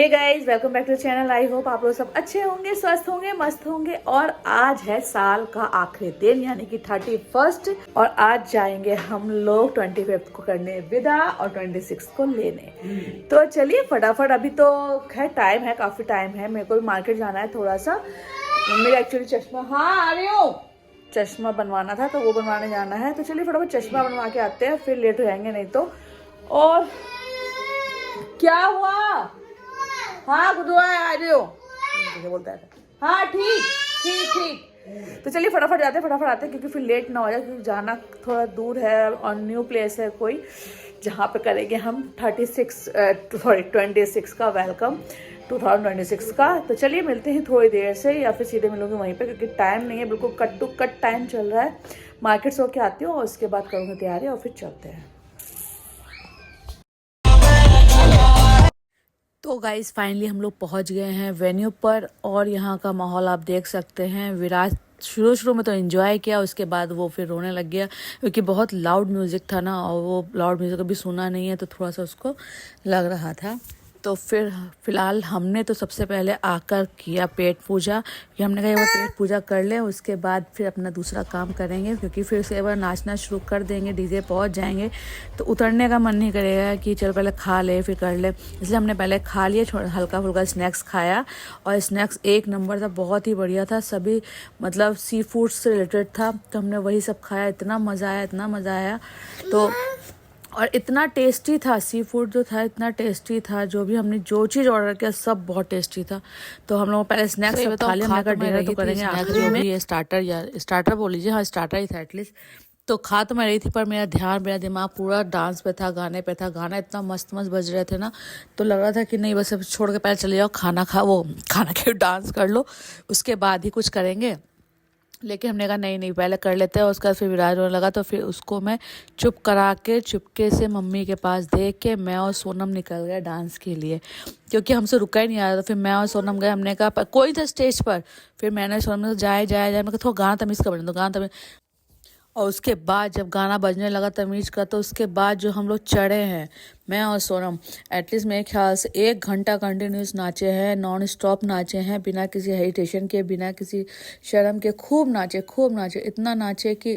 Hey guys, welcome back to channel. I hope आप लोग सब अच्छे होंगे, स्वस्थ होंगे, मस्त होंगे। और आज है साल का आखिरी दिन यानी कि 31st। और आज जाएंगे हम लोग 25th को करने विदा और 26 को लेने। तो चलिए फटाफट, अभी तो खैर टाइम है, काफी टाइम है। मेरे को मार्केट जाना है थोड़ा सा। मेरा एक्चुअली चश्मा, हाँ आ रही हूँ, चश्मा बनवाना था तो वो बनवाने जाना है। तो चलिए फटाफट चश्मा बनवा के आते हैं, फिर लेट हो जाएंगे नहीं तो। और क्या हुआ? हाँ गुरुआ आ रही हो बोलता है। हाँ ठीक ठीक ठीक। तो चलिए फटाफट जाते हैं क्योंकि फिर लेट ना हो जाए, क्योंकि जाना थोड़ा दूर है और न्यू प्लेस है कोई, जहाँ पे करेंगे हम 26 का वेलकम 2026 का। तो चलिए मिलते हैं थोड़ी देर से, या फिर सीधे मिलूंगी वहीं पे, क्योंकि टाइम नहीं है, बिल्कुल कट टू कट टाइम चल रहा है। मार्केट से होके आती हूँ और उसके बाद करूँगी तैयारी और फिर चलते हैं। तो गाइस फाइनली हम लोग पहुंच गए हैं वेन्यू पर, और यहाँ का माहौल आप देख सकते हैं। विराज शुरू में तो एंजॉय किया, उसके बाद वो फिर रोने लग गया क्योंकि बहुत लाउड म्यूज़िक था ना, और वो लाउड म्यूज़िक अभी सुना नहीं है तो थोड़ा सा उसको लग रहा था। तो फिर फिलहाल हमने तो सबसे पहले आकर किया पेट पूजा, कि हमने कहा वो पेट पूजा कर लें, उसके बाद फिर अपना दूसरा काम करेंगे, क्योंकि फिर से एक बार नाचना शुरू कर देंगे, डीजे पहुंच जाएंगे तो उतरने का मन नहीं करेगा कि चलो पहले खा ले फिर कर ले। इसलिए हमने पहले खा लिया, हल्का फुल्का स्नैक्स खाया, और स्नैक्स एक नंबर था, बहुत ही बढ़िया था। सभी मतलब सी फूड से रिलेटेड था, तो हमने वही सब खाया। इतना मज़ा आया तो, और इतना टेस्टी था सी फूड जो था, इतना टेस्टी था। जो भी हमने जो चीज़ ऑर्डर किया सब बहुत टेस्टी था। तो हम लोग पहले स्नैक्स सब खा लिया, हमने कहा डिनर तो करेंगे आखिरी में। ये स्टार्टर या स्टार्टर बोल लीजिए, हाँ स्टार्टर ही था एटलीस्ट। तो खा तो मैं रही थी, पर मेरा दिमाग पूरा डांस पे था, गाने पे था। गाना इतना मस्त मस्त बज रहे थे ना, तो लग रहा था कि नहीं बस अब छोड़ के पहले चले जाओ, खाना के डांस कर लो, उसके बाद ही कुछ करेंगे। लेकिन हमने कहा नहीं पहले कर लेते हैं। उसके बाद फिर विराज होने लगा, तो फिर उसको मैं चुप करा के चुपके से मम्मी के पास देख के मैं और सोनम निकल गए डांस के लिए, क्योंकि हमसे रुका ही नहीं आ रहा था। फिर मैं और सोनम गए, हमने कहा कोई था स्टेज पर, फिर मैंने सोनम से जाए मैं कहा थोड़ा गाना तमीज़ का बने दो, गाना तमीज़। और उसके बाद जब गाना बजने लगा तमीज का, तो उसके बाद जो हम लोग चढ़े हैं, मैं और सोनम, एटलीस्ट मेरे ख्याल से 1 घंटा कंटिन्यूस नाचे हैं, नॉन स्टॉप नाचे हैं, बिना किसी हेजिटेशन के, बिना किसी शर्म के। खूब नाचे, इतना नाचे कि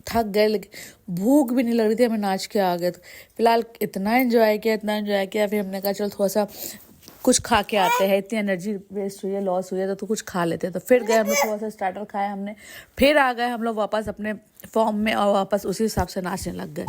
थक गए, लेकिन भूख भी नहीं लग रही थी हमें नाच के आ गए। तो फिलहाल इतना एंजॉय किया। फिर हमने कहा चलो थोड़ा सा कुछ खा के आते हैं, इतनी एनर्जी वेस्ट हुई है, लॉस हुई है, तो कुछ खा लेते हैं। तो फिर गए हम लोग, थोड़ा सा स्टार्टर खाया हमने, फिर आ गए हम लोग वापस अपने फॉर्म में, और वापस उसी हिसाब से नाचने लग गए।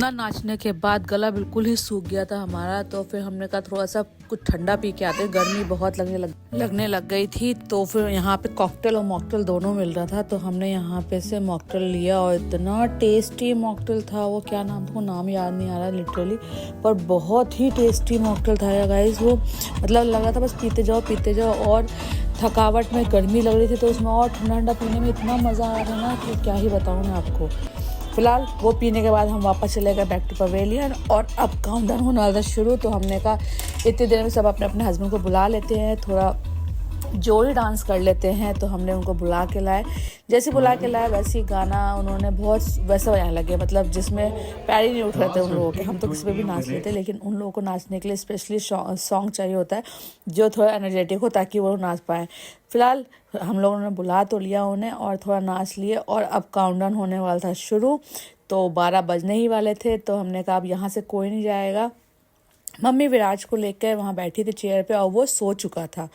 इतना नाचने के बाद गला बिल्कुल ही सूख गया था हमारा, तो फिर हमने कहा थोड़ा सा कुछ ठंडा पी के आते, गर्मी बहुत लगने लग गई थी। तो फिर यहाँ पे कॉकटेल और मॉकटेल दोनों मिल रहा था, तो हमने यहाँ पे से मॉकटेल लिया और इतना टेस्टी मॉकटेल था वो, क्या नाम था वो, नाम याद नहीं आ रहा लिटरली, पर बहुत ही टेस्टी मॉकटेल था यार गाइस वो। मतलब लग रहा था बस पीते जाओ, और थकावट में गर्मी लग रही थी तो उसमें और ठंडा ठंडा पीने में इतना मज़ा आ रहा था ना कि क्या ही बताऊँ मैं आपको। फिलहाल वो पीने के बाद हम वापस चले गए बैक टू पवेलियन, और अब काउंटडाउन होने वाला था शुरू। तो हमने कहा इतनी देर में सब अपने अपने हस्बैंड को बुला लेते हैं, थोड़ा जोड़ी डांस कर लेते हैं। तो हमने उनको बुला के लाए, जैसे बुला के लाए वैसे ही गाना उन्होंने बहुत वैसा बजाने लगे, मतलब जिसमें पैर ही नहीं उठ रहे थे उन लोगों के। हम तो किसी पे भी नाच लेते, लेकिन उन लोगों को नाचने के लिए स्पेशली सॉन्ग चाहिए होता है जो थोड़ा एनर्जेटिक हो ताकि वो नाच पाए। फिलहाल हम लोगों ने बुला तो लिया उन्हें और थोड़ा नाच लिए, और अब काउंटडाउन होने वाला था शुरू। तो 12 बजने ही वाले थे, तो हमने कहा अब यहाँ से कोई नहीं जाएगा। मम्मी विराज को लेकर वहाँ बैठी थी चेयर पे, और वो सो चुका था।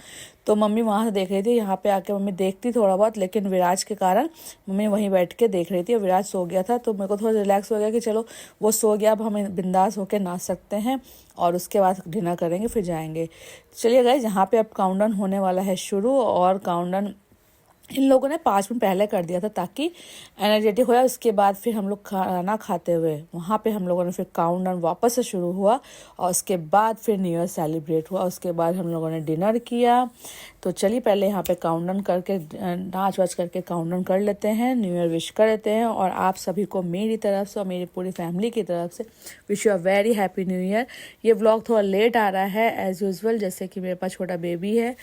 तो मम्मी वहाँ से देख रही थी, यहाँ पे आके मम्मी देखती थोड़ा बहुत, लेकिन विराज के कारण मम्मी वहीं बैठ के देख रही थी, और विराज सो गया था। तो मेरे को थोड़ा रिलैक्स हो गया कि चलो वो सो गया, अब हम बिंदास होकर नाच सकते हैं, और उसके बाद डिनर करेंगे फिर जाएंगे। चलिए गाइस, यहाँ पे अब काउंटडाउन होने वाला है शुरू, और काउंटडाउन इन लोगों ने 5 मिनट पहले कर दिया था ताकि एनर्जेटिक हो जाए। उसके बाद फिर हम लोग खाना खाते हुए वहाँ पे हम लोगों ने फिर काउंटडाउन वापस से शुरू हुआ, और उसके बाद फिर न्यू ईयर सेलिब्रेट हुआ। उसके बाद हम लोगों ने डिनर किया। तो चलिए पहले यहाँ पे काउंटडाउन करके नाच वाच करके काउंटडाउन कर लेते हैं, न्यू ईयर विश कर लेते हैं। और आप सभी को मेरी तरफ से और मेरी पूरी फैमिली की तरफ से wish you a very happy new year. ये व्लॉग थोड़ा लेट आ रहा है एज़ यूजुअल, जैसे कि मेरे पास छोटा बेबी है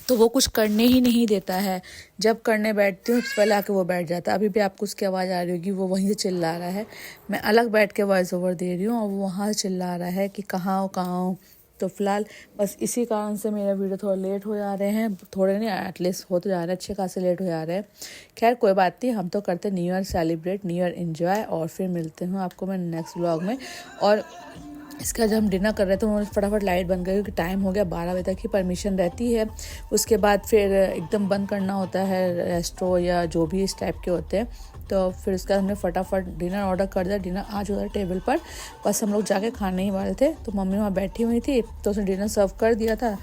तो वो कुछ करने ही नहीं देता है। जब करने बैठती हूँ उससे पहले आके वो बैठ जाता है। अभी भी आपको उसकी आवाज़ आ रही होगी, वो वहीं से चिल्ला रहा है। मैं अलग बैठ के वॉइस ओवर दे रही हूँ और वो वहाँ से चिल्ला रहा है कि कहाँ हो। तो फिलहाल बस इसी कारण से मेरा वीडियो थोड़ा लेट हो जा रहे हैं, थोड़े नहीं एटलीस्ट हो तो जा रहे हैं, अच्छे खासे लेट हो जा रहे हैं। खैर कोई बात नहीं, हम तो करते new year celebrate, new year enjoy, और फिर मिलते हैं आपको मैं नेक्स्ट व्लॉग में। और इसका जब हम डिनर कर रहे थे उन्होंने फटाफट लाइट बंद कर, क्योंकि टाइम हो गया 12 बजे तक ही परमिशन रहती है। उसके बाद फिर एकदम बंद करना होता है रेस्टोरेंट या जो भी इस टाइप के होते हैं। तो फिर उसके बाद हमने फटाफट डिनर ऑर्डर कर दिया। डिनर आ चुका था टेबल पर, बस हम लोग जाके खाने ही वाले थे। तो मम्मी वहाँ बैठी हुई थी, तो उसने डिनर सर्व कर दिया था।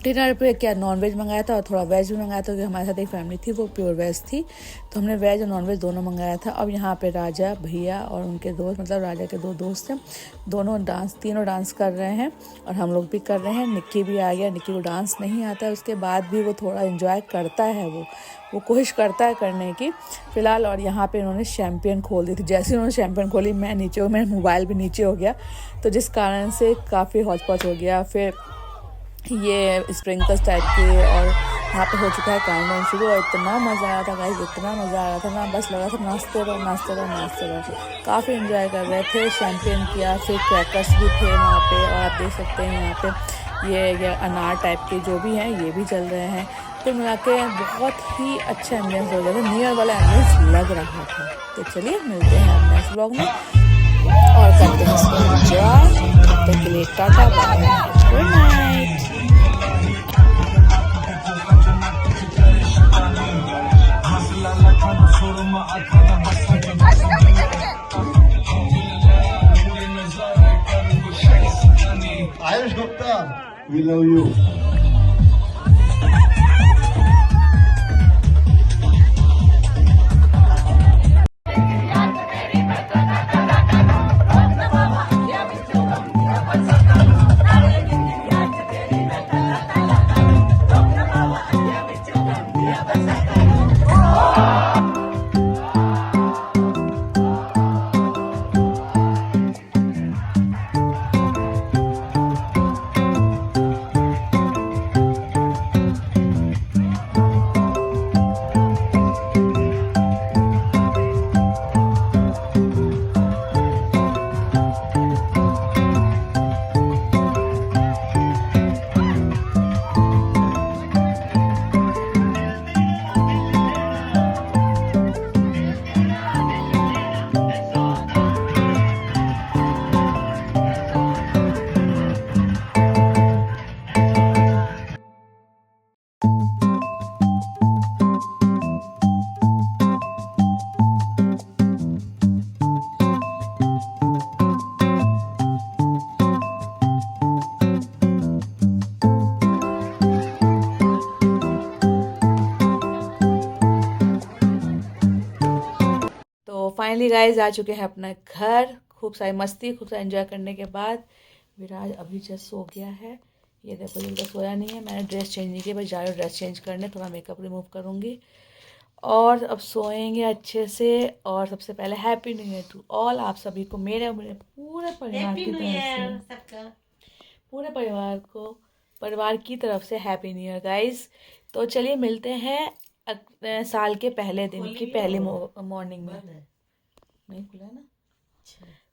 डिनर पे क्या नॉनवेज मंगाया था और थोड़ा वेज भी मंगाया था, क्योंकि हमारे साथ एक फैमिली थी वो प्योर वेज थी, तो हमने वेज और नॉनवेज दोनों मंगाया था। अब यहाँ पे राजा भैया और उनके दोस्त, मतलब राजा के 2 दोस्त हैं, तीनों डांस कर रहे हैं और हम लोग भी कर रहे हैं। निक्की भी आ गया, निक्की को डांस नहीं आता है, उसके बाद भी वो थोड़ा इन्जॉय करता है, वो कोशिश करता है करने की फ़िलहाल। और यहाँ पे इन्होंने शैम्पियन खोल दी थी। जैसे उन्होंने शैम्पियन खोली मैं नीचे हो, मेरा मोबाइल भी नीचे हो गया, तो जिस कारण से काफ़ी हौच पौच हो गया। फिर ये स्प्रिंकल्स टाइप के, और यहाँ पे हो चुका है काउंटडाउन शुरू। और इतना मज़ा आया था गाइस, इतना मज़ा आ रहा था ना, बस लगा था नाचते रहो। काफ़ी एंजॉय कर रहे थे। शैम्पेन किया, फिर क्रैकर्स भी थे वहाँ पे, और आप देख सकते हैं यहाँ पे ये अनार टाइप के जो भी हैं ये भी चल रहे हैं। तो मिला के बहुत ही अच्छा एम्बियंस हो गया था, न्यू ईयर वाला एम्बियंस लग रहा था। तो चलिए मिलते हैं अब नेक्स्ट ब्लॉग में और करते हैं इसको एंजॉय। तब तक के लिए Tata bye, good night. Ayush Gupta, we love you. Finally guys आ चुके हैं अपना घर, खूब सारी मस्ती, खूब सारा एंजॉय करने के बाद विराज अभी जस्ट सो गया है। ये देखो ये तो सोया नहीं है, मैंने ड्रेस चेंज नहीं किया, बस जा रही हूँ ड्रेस चेंज करने, थोड़ा मेकअप रिमूव करूँगी और अब सोएंगे अच्छे से। और सबसे पहले happy new year to all, आप सभी को मेरे मेरे पूरे परिवार की तरफ से, पूरे परिवार की तरफ से हैप्पी न्यू ईयर गाइस। तो चलिए मिलते हैं साल के पहले दिन की पहली मॉर्निंग में। नहीं खुला है ना,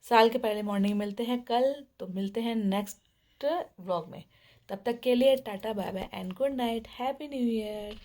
साल के पहले मॉर्निंग मिलते हैं कल। तो मिलते हैं नेक्स्ट व्लॉग में, तब तक के लिए Tata bye bye and good night, happy new year.